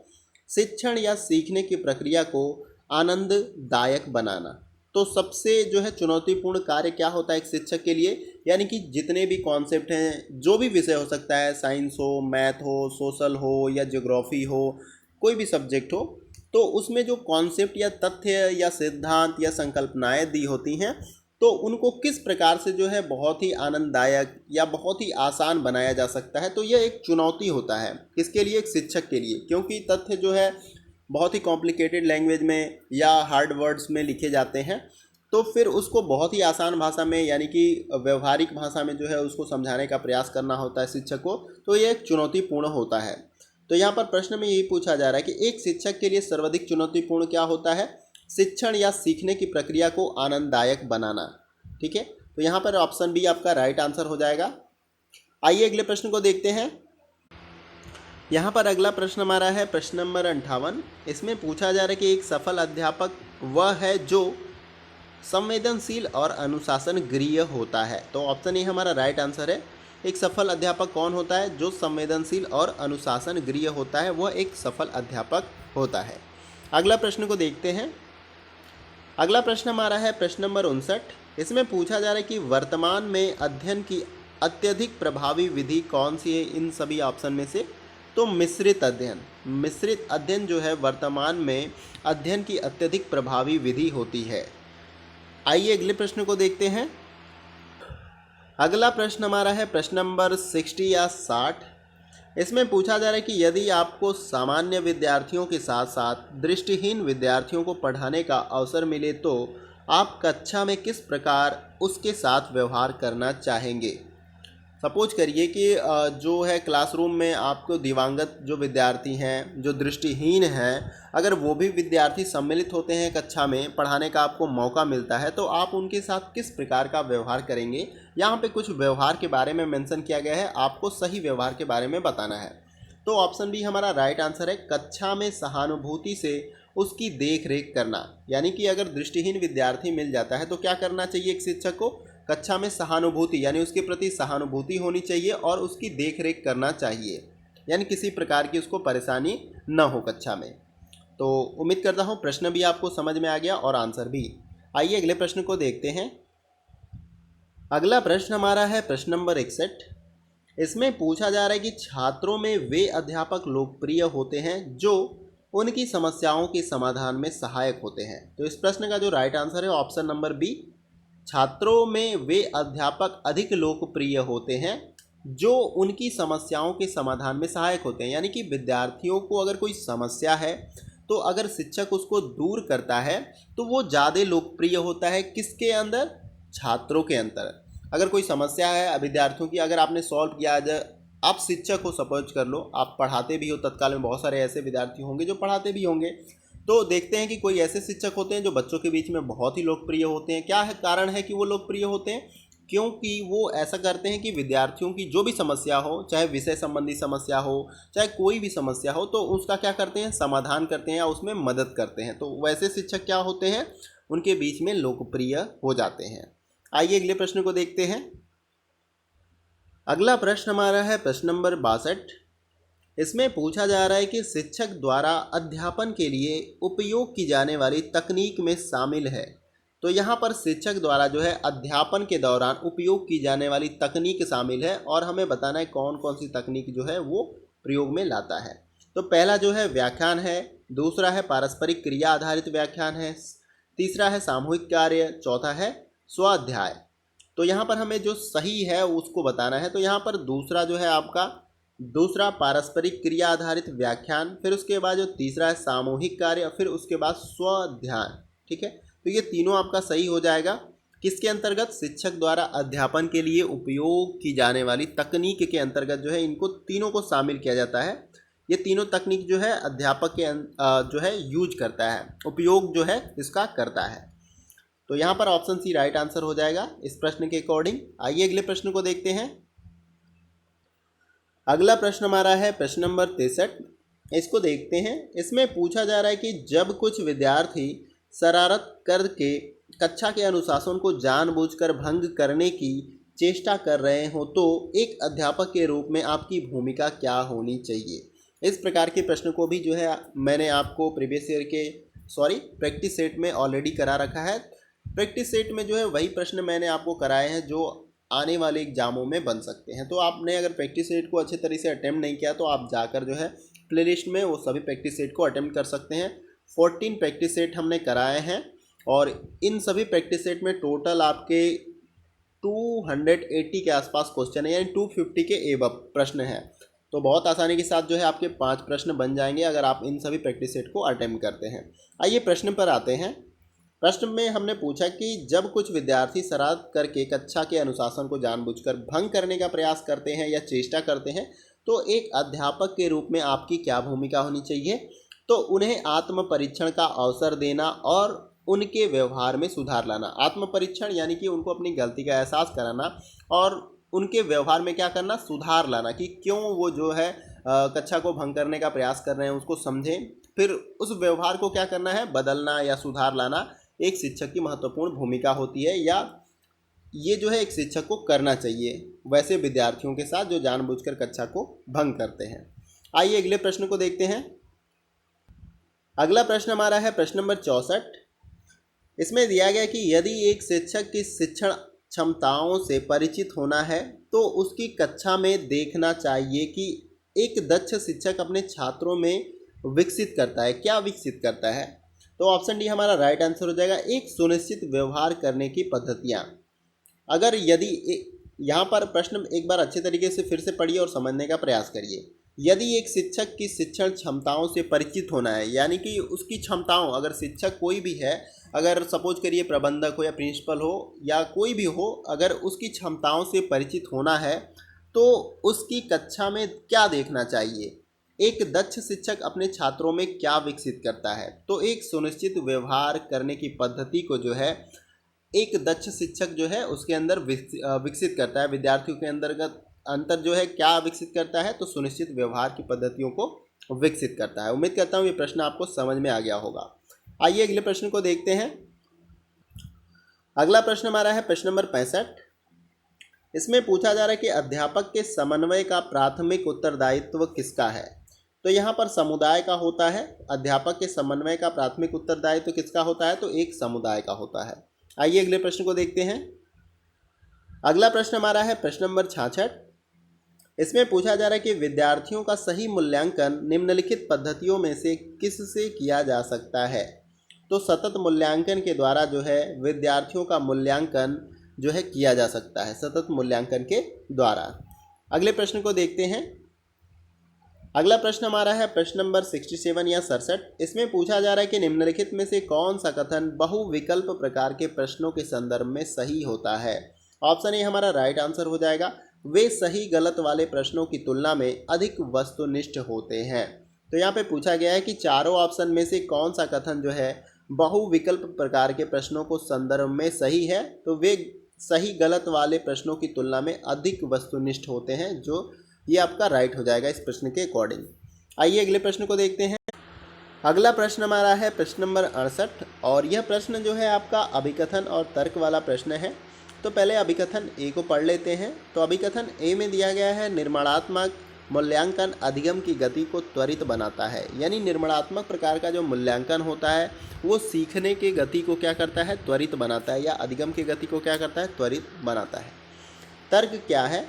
Speaker 1: शिक्षण या सीखने की प्रक्रिया को आनंददायक बनाना। तो सबसे जो है चुनौतीपूर्ण कार्य क्या होता है एक शिक्षक के लिए, यानी कि जितने भी कॉन्सेप्ट हैं, जो भी विषय हो सकता है, साइंस हो, मैथ हो, सोशल हो या ज्योग्राफी हो, कोई भी सब्जेक्ट हो, तो उसमें जो कॉन्सेप्ट या तथ्य या सिद्धांत या संकल्पनाएं दी होती हैं, तो उनको किस प्रकार से जो है बहुत ही आनंददायक या बहुत ही आसान बनाया जा सकता है। तो यह एक चुनौती होता है किसके लिए, एक शिक्षक के लिए, क्योंकि तथ्य जो है बहुत ही कॉम्प्लिकेटेड लैंग्वेज में या हार्ड वर्ड्स में लिखे जाते हैं, तो फिर उसको बहुत ही आसान भाषा में यानी कि व्यवहारिक भाषा में जो है उसको समझाने का प्रयास करना होता है शिक्षक को। तो ये एक चुनौतीपूर्ण होता है। तो यहाँ पर प्रश्न में यही पूछा जा रहा है कि एक शिक्षक के लिए सर्वाधिक चुनौतीपूर्ण क्या होता है, शिक्षण या सीखने की प्रक्रिया को आनंददायक बनाना। ठीक है, तो यहाँ पर ऑप्शन बी आपका राइट आंसर हो जाएगा। आइए अगले प्रश्न को देखते हैं। यहाँ पर अगला प्रश्न हमारा है प्रश्न नंबर 58। इसमें पूछा जा रहा है कि एक सफल अध्यापक वह है जो संवेदनशील और अनुशासन गृह होता है। तो ऑप्शन ए हमारा राइट आंसर है, एक सफल अध्यापक कौन होता है, जो संवेदनशील और अनुशासन गृह होता है, वह एक सफल अध्यापक होता है। अगला प्रश्न को देखते हैं। अगला प्रश्न हमारा है प्रश्न नंबर 59। इसमें पूछा जा रहा है कि वर्तमान में अध्ययन की अत्यधिक प्रभावी विधि कौन सी है इन सभी ऑप्शन में से। तो मिश्रित अध्ययन, मिश्रित अध्ययन जो है वर्तमान में अध्ययन की अत्यधिक प्रभावी विधि होती है। आइए अगले प्रश्न को देखते हैं। अगला प्रश्न हमारा है प्रश्न नंबर 60 या 60। इसमें पूछा जा रहा है कि यदि आपको सामान्य विद्यार्थियों के साथ साथ दृष्टिहीन विद्यार्थियों को पढ़ाने का अवसर मिले तो आप कक्षा में किस प्रकार उसके साथ व्यवहार करना चाहेंगे। सपोज करिए कि जो है क्लासरूम में आपको दिव्यांगत जो विद्यार्थी हैं, जो दृष्टिहीन हैं, अगर वो भी विद्यार्थी सम्मिलित होते हैं कक्षा में, पढ़ाने का आपको मौका मिलता है, तो आप उनके साथ किस प्रकार का व्यवहार करेंगे। यहाँ पे कुछ व्यवहार के बारे में मेंशन किया गया है, आपको सही व्यवहार के बारे में बताना है। तो ऑप्शन बी हमारा राइट आंसर है, कक्षा में सहानुभूति से उसकी देख रेख करना। यानी कि अगर दृष्टिहीन विद्यार्थी मिल जाता है तो क्या करना चाहिए एक शिक्षक को, कक्षा में सहानुभूति यानी उसके प्रति सहानुभूति होनी चाहिए और उसकी देख रेख करना चाहिए, यानी किसी प्रकार की उसको परेशानी न हो कक्षा में। तो उम्मीद करता हूँ प्रश्न भी आपको समझ में आ गया और आंसर भी। आइए अगले प्रश्न को देखते हैं। अगला प्रश्न हमारा है प्रश्न नंबर 61। इसमें पूछा जा रहा है कि छात्रों में वे अध्यापक लोकप्रिय होते हैं जो उनकी समस्याओं के समाधान में सहायक होते हैं। तो इस प्रश्न का जो राइट आंसर है ऑप्शन नंबर बी, छात्रों में वे अध्यापक अधिक लोकप्रिय होते हैं जो उनकी समस्याओं के समाधान में सहायक होते हैं। यानी कि विद्यार्थियों को अगर कोई समस्या है तो अगर शिक्षक उसको दूर करता है तो वो ज़्यादा लोकप्रिय होता है, किसके अंदर, छात्रों के अंदर। अगर कोई समस्या है विद्यार्थियों की, अगर आपने सॉल्व किया, आप शिक्षक को सपोज कर लो, आप पढ़ाते भी हो, तत्काल में बहुत सारे ऐसे विद्यार्थी होंगे जो पढ़ाते भी होंगे, तो देखते हैं कि कोई ऐसे शिक्षक होते हैं जो बच्चों के बीच में बहुत ही लोकप्रिय होते हैं। क्या है कारण है कि वो लोकप्रिय होते हैं, क्योंकि वो ऐसा करते हैं कि विद्यार्थियों की जो भी समस्या हो, चाहे विषय संबंधी समस्या हो, चाहे कोई भी समस्या हो, तो उसका क्या करते हैं, समाधान करते हैं या उसमें मदद करते हैं। तो वैसे शिक्षक क्या होते हैं, उनके बीच में लोकप्रिय हो जाते हैं। आइए अगले प्रश्न को देखते हैं। अगला प्रश्न हमारा है प्रश्न नंबर 62। इसमें पूछा जा रहा है कि शिक्षक द्वारा अध्यापन के लिए उपयोग की जाने वाली तकनीक में शामिल है। तो यहाँ पर शिक्षक द्वारा जो है अध्यापन के दौरान उपयोग की जाने वाली तकनीक शामिल है और हमें बताना है कौन कौन सी तकनीक जो है वो प्रयोग में लाता है। तो पहला जो है व्याख्यान है, दूसरा है पारस्परिक क्रिया आधारित व्याख्यान है, तीसरा है सामूहिक कार्य, चौथा है स्वाध्याय। तो यहाँ पर हमें जो सही है उसको बताना है। तो यहाँ पर दूसरा जो है आपका, दूसरा पारस्परिक क्रिया आधारित व्याख्यान, फिर उसके बाद जो तीसरा है सामूहिक कार्य, फिर उसके बाद स्वाध्याय। ठीक है, तो ये तीनों आपका सही हो जाएगा। किसके अंतर्गत, शिक्षक द्वारा अध्यापन के लिए उपयोग की जाने वाली तकनीक के अंतर्गत जो है इनको तीनों को शामिल किया जाता है। ये तीनों तकनीक जो है अध्यापक के जो है यूज करता है, उपयोग जो है इसका करता है। तो यहाँ पर ऑप्शन सी राइट आंसर हो जाएगा इस प्रश्न के अकॉर्डिंग। आइए अगले प्रश्न को देखते हैं। अगला प्रश्न हमारा है प्रश्न नंबर 63। इसको देखते हैं। इसमें पूछा जा रहा है कि जब कुछ विद्यार्थी शरारत करके कक्षा के अनुशासन को जानबूझकर भंग करने की चेष्टा कर रहे हो तो एक अध्यापक के रूप में आपकी भूमिका क्या होनी चाहिए। इस प्रकार के प्रश्न को भी जो है मैंने आपको प्रीवियस ईयर के प्रैक्टिस सेट में ऑलरेडी करा रखा है। प्रैक्टिस सेट में जो है वही प्रश्न मैंने आपको कराए हैं जो आने वाले एग्जामों में बन सकते हैं। तो आपने अगर प्रैक्टिस सेट को अच्छे तरीके से अटेम्प्ट नहीं किया तो आप जाकर जो है प्लेलिस्ट में वो सभी प्रैक्टिस सेट को अटेम्प्ट कर सकते हैं। 14 प्रैक्टिस सेट हमने कराए हैं और इन सभी प्रैक्टिस सेट में टोटल आपके 280 के आसपास क्वेश्चन है, यानी 250 के एबव प्रश्न हैं। तो बहुत आसानी के साथ जो है आपके 5 प्रश्न बन जाएंगे अगर आप इन सभी प्रैक्टिस सेट को अटेम्प्ट करते हैं। आइए प्रश्न पर आते हैं। प्रश्न में हमने पूछा कि जब कुछ विद्यार्थी शरारत करके कक्षा के अनुशासन को जानबूझकर भंग करने का प्रयास करते हैं या चेष्टा करते हैं तो एक अध्यापक के रूप में आपकी क्या भूमिका होनी चाहिए। तो उन्हें आत्म परीक्षण का अवसर देना और उनके व्यवहार में सुधार लाना। आत्म परीक्षण यानी कि उनको अपनी गलती का एहसास कराना और उनके व्यवहार में क्या करना, सुधार लाना कि क्यों वो जो है कक्षा को भंग करने का प्रयास कर रहे हैं उसको समझें, फिर उस व्यवहार को क्या करना है, बदलना या सुधार लाना एक शिक्षक की महत्वपूर्ण भूमिका होती है, या ये जो है एक शिक्षक को करना चाहिए वैसे विद्यार्थियों के साथ जो जानबूझकर कक्षा को भंग करते हैं। आइए अगले प्रश्न को देखते हैं। अगला प्रश्न हमारा है प्रश्न नंबर 64। इसमें दिया गया कि यदि एक शिक्षक की शिक्षण क्षमताओं से परिचित होना है तो उसकी कक्षा में देखना चाहिए कि एक दक्ष शिक्षक अपने छात्रों में विकसित करता है। क्या विकसित करता है? तो ऑप्शन डी हमारा राइट आंसर हो जाएगा, एक सुनिश्चित व्यवहार करने की पद्धतियाँ। अगर यदि यहाँ पर प्रश्न एक बार अच्छे तरीके से फिर से पढ़िए और समझने का प्रयास करिए। यदि एक शिक्षक की शिक्षण क्षमताओं से परिचित होना है, यानी कि उसकी क्षमताओं, अगर शिक्षक कोई भी है, अगर सपोज करिए प्रबंधक हो या प्रिंसिपल हो या कोई भी हो, अगर उसकी क्षमताओं से परिचित होना है तो उसकी कक्षा में क्या देखना चाहिए, एक दक्ष शिक्षक अपने छात्रों में क्या विकसित करता है। तो एक सुनिश्चित व्यवहार करने की पद्धति को जो है एक दक्ष शिक्षक जो है उसके अंदर विकसित करता है। विद्यार्थियों के अंतर जो है क्या विकसित करता है, तो सुनिश्चित व्यवहार की पद्धतियों को विकसित करता है। उम्मीद करता हूँ ये प्रश्न आपको समझ में आ गया होगा। आइए अगले प्रश्न को देखते हैं। अगला प्रश्न हमारा है प्रश्न नंबर 65। इसमें पूछा जा रहा है कि अध्यापक के समन्वय का प्राथमिक उत्तरदायित्व किसका है। तो यहाँ पर समुदाय का होता है। अध्यापक के समन्वय का प्राथमिक उत्तरदायित्व किसका होता है, तो एक समुदाय का होता है। आइए अगले प्रश्न को देखते हैं। अगला प्रश्न हमारा है प्रश्न नंबर 66। इसमें पूछा जा रहा है कि विद्यार्थियों का सही मूल्यांकन निम्नलिखित पद्धतियों में से किससे किया जा सकता है। तो सतत मूल्यांकन के द्वारा जो है विद्यार्थियों का मूल्यांकन जो है किया जा सकता है, सतत मूल्यांकन के द्वारा। अगले प्रश्न को देखते हैं। अगला प्रश्न हमारा है प्रश्न नंबर 67 या 67। इसमें पूछा जा रहा है कि निम्नलिखित में से कौन सा कथन बहुविकल्प प्रकार के प्रश्नों के संदर्भ में सही होता है। ऑप्शन ए हमारा राइट आंसर हो जाएगा, वे सही गलत वाले प्रश्नों की तुलना में अधिक वस्तुनिष्ठ होते हैं। तो यहाँ पे पूछा गया है कि चारों ऑप्शन में से कौन सा कथन जो है बहुविकल्प प्रकार के प्रश्नों को संदर्भ में सही है। तो वे सही गलत वाले प्रश्नों की तुलना में अधिक वस्तुनिष्ठ होते हैं, जो ये आपका राइट हो जाएगा इस प्रश्न के अकॉर्डिंग। आइए अगले प्रश्न को देखते हैं। अगला प्रश्न हमारा है प्रश्न नंबर 68 और यह प्रश्न जो है आपका अभिकथन और तर्क वाला प्रश्न है। तो पहले अभिकथन ए को पढ़ लेते हैं। तो अभिकथन ए में दिया गया है, निर्माणात्मक मूल्यांकन अधिगम की गति को त्वरित बनाता है। यानी निर्माणात्मक प्रकार का जो मूल्यांकन होता है वो सीखने की गति को क्या करता है, त्वरित बनाता है, या अधिगम की गति को क्या करता है, त्वरित बनाता है। तर्क क्या है,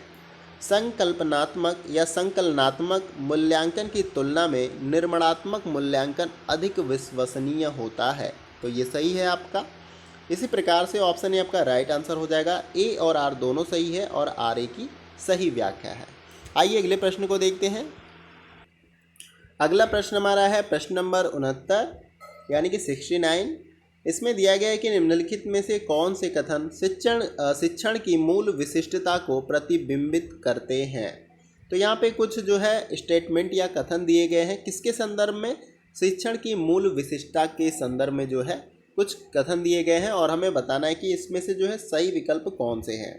Speaker 1: संकल्पनात्मक या संकलनात्मक मूल्यांकन की तुलना में निर्माणात्मक मूल्यांकन अधिक विश्वसनीय होता है। तो ये सही है आपका। इसी प्रकार से ऑप्शन ए आपका राइट आंसर हो जाएगा। ए और आर दोनों सही है और आर ए की सही व्याख्या है। आइए अगले प्रश्न को देखते हैं। अगला प्रश्न हमारा है प्रश्न नंबर 69 यानी कि 69। इसमें दिया गया है कि निम्नलिखित में से कौन से कथन शिक्षण की मूल विशिष्टता को प्रतिबिंबित करते हैं। तो यहाँ पे कुछ जो है स्टेटमेंट या कथन दिए गए हैं, किसके संदर्भ में, शिक्षण की मूल विशिष्टता के संदर्भ में जो है कुछ कथन दिए गए हैं और हमें बताना है कि इसमें से जो है सही विकल्प कौन से हैं।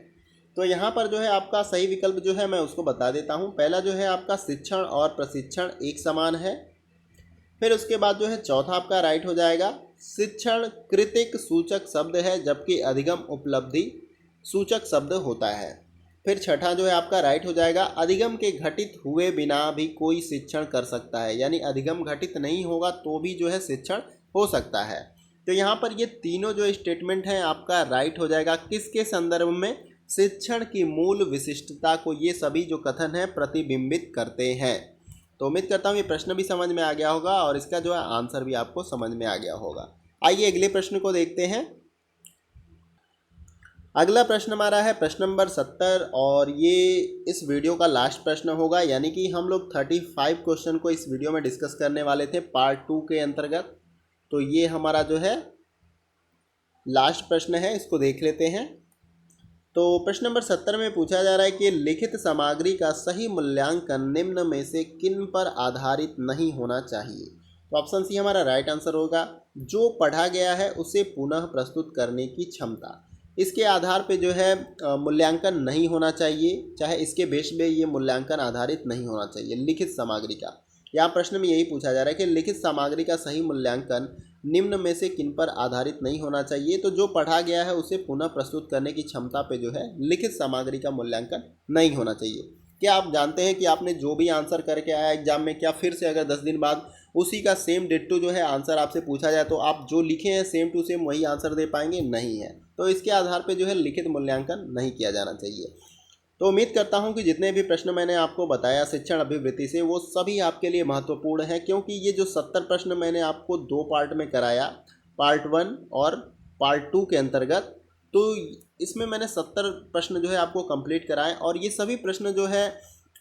Speaker 1: तो यहाँ पर जो है आपका सही विकल्प जो है मैं उसको बता देता हूँ। पहला जो है आपका शिक्षण और प्रशिक्षण एक समान है। फिर उसके बाद जो है चौथा आपका राइट हो जाएगा, शिक्षण कृतिक सूचक शब्द है जबकि अधिगम उपलब्धि सूचक शब्द होता है। फिर छठा जो है आपका राइट हो जाएगा, अधिगम के घटित हुए बिना भी कोई शिक्षण कर सकता है, यानी अधिगम घटित नहीं होगा तो भी जो है शिक्षण हो सकता है। तो यहाँ पर ये तीनों जो स्टेटमेंट हैं आपका राइट हो जाएगा। किसके संदर्भ में? शिक्षण की मूल विशिष्टता को ये सभी जो कथन है प्रतिबिंबित करते हैं। तो उम्मीद करता हूँ ये प्रश्न भी समझ में आ गया होगा और इसका जो है आंसर भी आपको समझ में आ गया होगा। आइए अगले प्रश्न को देखते हैं। अगला प्रश्न हमारा है प्रश्न नंबर 70 और ये इस वीडियो का लास्ट प्रश्न होगा, यानी कि हम लोग 35 क्वेश्चन को इस वीडियो में डिस्कस करने वाले थे पार्ट 2 के अंतर्गत। तो ये हमारा जो है लास्ट प्रश्न है, इसको देख लेते हैं। तो प्रश्न नंबर 70 में पूछा जा रहा है कि लिखित सामग्री का सही मूल्यांकन निम्न में से किन पर आधारित नहीं होना चाहिए। तो ऑप्शन सी हमारा राइट आंसर होगा, जो पढ़ा गया है उसे पुनः प्रस्तुत करने की क्षमता। इसके आधार पे जो है मूल्यांकन नहीं होना चाहिए, चाहे इसके बेस पे ये मूल्यांकन आधारित नहीं होना चाहिए लिखित सामग्री का। यहाँ प्रश्न में यही पूछा जा रहा है कि लिखित सामग्री का सही मूल्यांकन निम्न में से किन पर आधारित नहीं होना चाहिए। तो जो पढ़ा गया है उसे पुनः प्रस्तुत करने की क्षमता पे जो है लिखित सामग्री का मूल्यांकन नहीं होना चाहिए। क्या आप जानते हैं कि आपने जो भी आंसर करके आया एग्जाम में, क्या फिर से अगर 10 दिन बाद उसी का सेम डिट्टो जो है आंसर आपसे पूछा जाए तो आप जो लिखे हैं सेम टू सेम वही आंसर दे पाएंगे? नहीं है। तो इसके आधार पे जो है लिखित मूल्यांकन नहीं किया जाना चाहिए। तो उम्मीद करता हूं कि जितने भी प्रश्न मैंने आपको बताया शिक्षण अभिवृत्ति से वो सभी आपके लिए महत्वपूर्ण है, क्योंकि ये जो 70 प्रश्न मैंने आपको 2 पार्ट में कराया, पार्ट 1 और पार्ट 2 के अंतर्गत, तो इसमें मैंने 70 प्रश्न जो है आपको कंप्लीट कराए और ये सभी प्रश्न जो है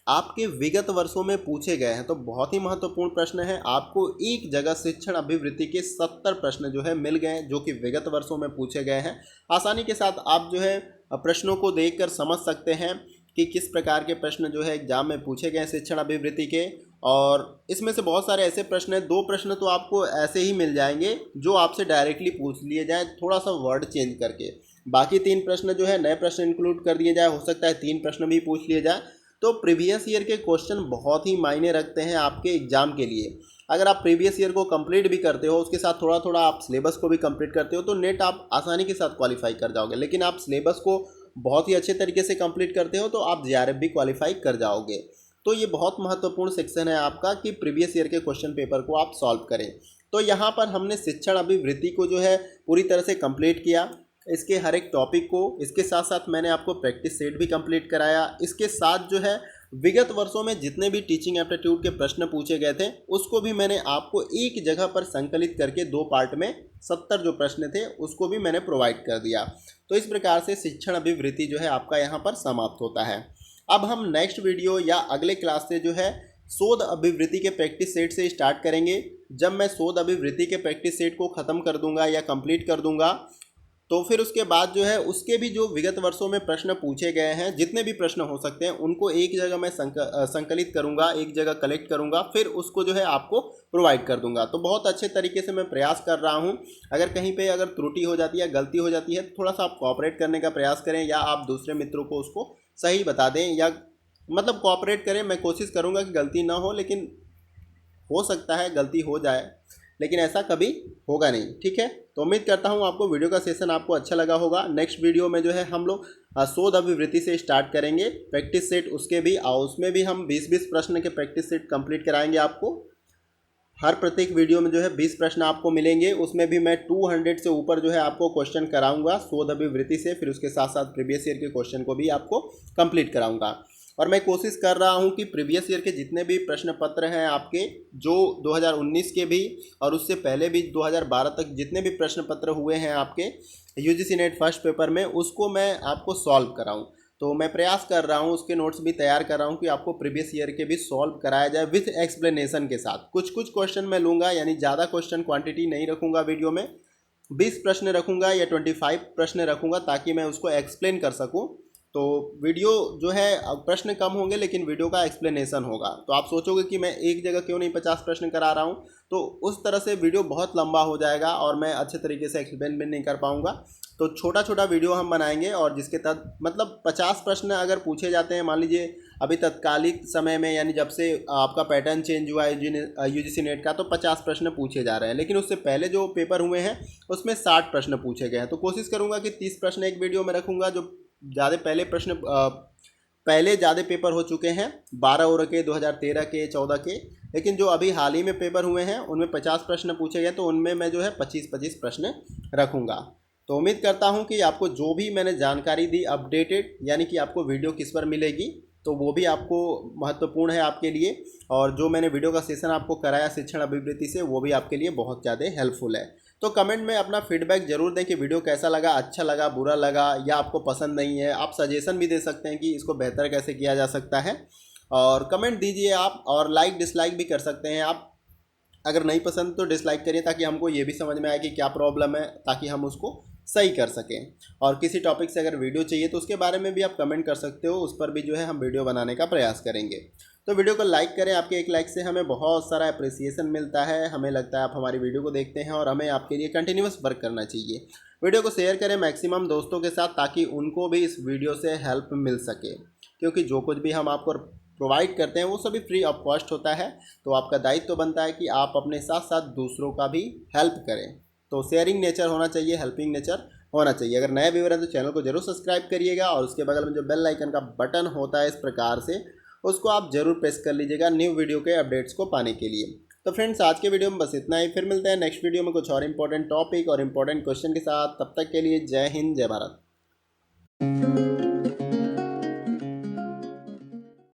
Speaker 1: आपके विगत वर्षों में पूछे गए हैं। तो बहुत ही महत्वपूर्ण प्रश्न है। आपको एक जगह शिक्षण अभिवृत्ति के 70 प्रश्न जो है मिल गए जो कि विगत वर्षों में पूछे गए हैं। आसानी के साथ आप जो है प्रश्नों को देखकर समझ सकते हैं कि किस प्रकार के प्रश्न जो है एग्जाम में पूछे गए शिक्षण अभिवृत्ति के। और इसमें से बहुत सारे ऐसे प्रश्न हैं, 2 प्रश्न तो आपको ऐसे ही मिल जाएंगे जो आपसे डायरेक्टली पूछ लिए जाए थोड़ा सा वर्ड चेंज करके। बाकी 3 प्रश्न जो है नए प्रश्न इंक्लूड कर दिए जाए, हो सकता है 3 प्रश्न भी पूछ लिए जाए। तो प्रीवियस ईयर के क्वेश्चन बहुत ही मायने रखते हैं आपके एग्जाम के लिए। अगर आप प्रीवियस ईयर को कंप्लीट भी करते हो, उसके साथ थोड़ा थोड़ा आप सिलेबस को भी कंप्लीट करते हो, तो नेट आप आसानी के साथ क्वालिफाई कर जाओगे। लेकिन आप सिलेबस को बहुत ही अच्छे तरीके से कंप्लीट करते हो तो आप JRF भी क्वालिफाई कर जाओगे। तो ये बहुत महत्वपूर्ण सेक्शन है आपका कि प्रीवियस ईयर के क्वेश्चन पेपर को आप सॉल्व करें। तो यहाँ पर हमने शिक्षण अभिवृत्ति को जो है पूरी तरह से कंप्लीट किया, इसके हर एक टॉपिक को। इसके साथ साथ मैंने आपको प्रैक्टिस सेट भी कंप्लीट कराया। इसके साथ जो है विगत वर्षों में जितने भी टीचिंग एप्टीट्यूड के प्रश्न पूछे गए थे उसको भी मैंने आपको एक जगह पर संकलित करके 2 पार्ट में 70 जो प्रश्न थे उसको भी मैंने प्रोवाइड कर दिया। तो इस प्रकार से शिक्षण अभिवृत्ति जो है आपका यहाँ पर समाप्त होता है। अब हम नेक्स्ट वीडियो या अगले क्लास से जो है शोध अभिवृत्ति के प्रैक्टिस सेट से स्टार्ट करेंगे। जब मैं शोध अभिवृत्ति के प्रैक्टिस सेट को ख़त्म कर दूंगा या कंप्लीट कर दूंगा तो फिर उसके बाद जो है उसके भी जो विगत वर्षों में प्रश्न पूछे गए हैं, जितने भी प्रश्न हो सकते हैं उनको एक जगह मैं संकलित करूंगा, एक जगह कलेक्ट करूंगा, फिर उसको जो है आपको प्रोवाइड कर दूंगा। तो बहुत अच्छे तरीके से मैं प्रयास कर रहा हूं। अगर कहीं पे अगर त्रुटि हो जाती है, गलती हो जाती है तो थोड़ा सा आप कोऑपरेट करने का प्रयास करें या आप दूसरे मित्रों को उसको सही बता दें, या मतलब कोऑपरेट करें। मैं कोशिश करूँगा कि गलती ना हो, लेकिन हो सकता है गलती हो जाए, लेकिन ऐसा कभी होगा नहीं। ठीक है, तो उम्मीद करता हूँ आपको वीडियो का सेशन आपको अच्छा लगा होगा। नेक्स्ट वीडियो में जो है हम लोग शोध अभिवृत्ति से स्टार्ट करेंगे, प्रैक्टिस सेट उसके भी, और उसमें भी हम 20-20 प्रश्न के प्रैक्टिस सेट कंप्लीट कराएंगे आपको। हर प्रत्येक वीडियो में जो है 20 प्रश्न आपको मिलेंगे, उसमें भी मैं 200 से ऊपर जो है आपको क्वेश्चन कराऊंगा शोध अभिवृत्ति से। फिर उसके साथ साथ प्रीवियस ईयर के क्वेश्चन को भी आपको कंप्लीट कराऊंगा। और मैं कोशिश कर रहा हूं कि प्रीवियस ईयर के जितने भी प्रश्न पत्र हैं आपके, जो 2019 के भी और उससे पहले भी 2012 तक जितने भी प्रश्न पत्र हुए हैं आपके UGC नेट फर्स्ट पेपर में, उसको मैं आपको सॉल्व कराऊं। तो मैं प्रयास कर रहा हूं, उसके नोट्स भी तैयार कर रहा हूं कि आपको प्रीवियस ईयर के भी सॉल्व कराया जाए विथ एक्सप्लेनेशन के साथ। कुछ कुछ क्वेश्चन मैं लूँगा, यानी ज़्यादा क्वेश्चन क्वान्टिटी नहीं रखूँगा वीडियो में, 20 प्रश्न रखूँगा या 25 प्रश्न रखूँगा ताकि मैं उसको एक्सप्लेन कर सकूँ। तो वीडियो जो है प्रश्न कम होंगे लेकिन वीडियो का एक्सप्लेनेशन होगा। तो आप सोचोगे कि मैं एक जगह क्यों नहीं 50 प्रश्न करा रहा हूँ, तो उस तरह से वीडियो बहुत लंबा हो जाएगा और मैं अच्छे तरीके से एक्सप्लेन भी नहीं कर पाऊँगा। तो छोटा छोटा वीडियो हम बनाएंगे और जिसके तहत मतलब 50 प्रश्न अगर पूछे जाते हैं, मान लीजिए अभी तत्कालिक समय में, यानी जब से आपका पैटर्न चेंज हुआ है यूजीसी नेट का, तो 50 प्रश्न पूछे जा रहे हैं। लेकिन उससे पहले जो पेपर हुए हैं उसमें 60 प्रश्न पूछे गए हैं। तो कोशिश करूँगा कि 30 प्रश्न एक वीडियो में रखूँगा। जो ज़्यादा पहले ज़्यादा पेपर हो चुके हैं 12 ओवर के, 2013 के, 14 के, लेकिन जो अभी हाल ही में पेपर हुए हैं उनमें 50 प्रश्न पूछे गए, तो उनमें मैं जो है 25-25 प्रश्न रखूँगा। तो उम्मीद करता हूँ कि आपको जो भी मैंने जानकारी दी अपडेटेड, यानी कि आपको वीडियो किस पर मिलेगी, तो वो भी आपको महत्वपूर्ण है आपके लिए। और जो मैंने वीडियो का सेशन आपको कराया शिक्षण अभिवृत्ति से, वो भी आपके लिए बहुत ज़्यादा हेल्पफुल है। तो कमेंट में अपना फीडबैक ज़रूर दें कि वीडियो कैसा लगा, अच्छा लगा, बुरा लगा, या आपको पसंद नहीं है। आप सजेशन भी दे सकते हैं कि इसको बेहतर कैसे किया जा सकता है, और कमेंट दीजिए आप, और लाइक डिसलाइक भी कर सकते हैं आप। अगर नहीं पसंद तो डिसलाइक करिए, ताकि हमको ये भी समझ में आए कि क्या प्रॉब्लम है, ताकि हम उसको सही कर सकें। और किसी टॉपिक से अगर वीडियो चाहिए तो उसके बारे में भी आप कमेंट कर सकते हो, उस पर भी जो है हम वीडियो बनाने का प्रयास करेंगे। तो वीडियो को लाइक करें, आपके एक लाइक से हमें बहुत सारा अप्रिसिएशन मिलता है, हमें लगता है आप हमारी वीडियो को देखते हैं, और हमें आपके लिए कंटिन्यूअस वर्क करना चाहिए। वीडियो को शेयर करें मैक्सिमम दोस्तों के साथ, ताकि उनको भी इस वीडियो से हेल्प मिल सके, क्योंकि जो कुछ भी हम आपको प्रोवाइड करते हैं वो सभी फ्री ऑफ कॉस्ट होता है। तो आपका दायित्व तो बनता है कि आप अपने साथ साथ दूसरों का भी हेल्प करें। तो शेयरिंग नेचर होना चाहिए, हेल्पिंग नेचर होना चाहिए। अगर नए व्यूअर हैं तो चैनल को जरूर सब्सक्राइब करिएगा, और उसके बगल में जो बेल आइकन का बटन होता है इस प्रकार से, उसको आप जरूर प्रेस कर लीजिएगा न्यू वीडियो के अपडेट्स को पाने के लिए। तो फ्रेंड्स, आज के वीडियो में बस इतना ही। फिर मिलते हैं नेक्स्ट वीडियो में कुछ और इंपॉर्टेंट टॉपिक और इंपॉर्टेंट क्वेश्चन के साथ। तब तक के लिए जय हिंद, जय भारत।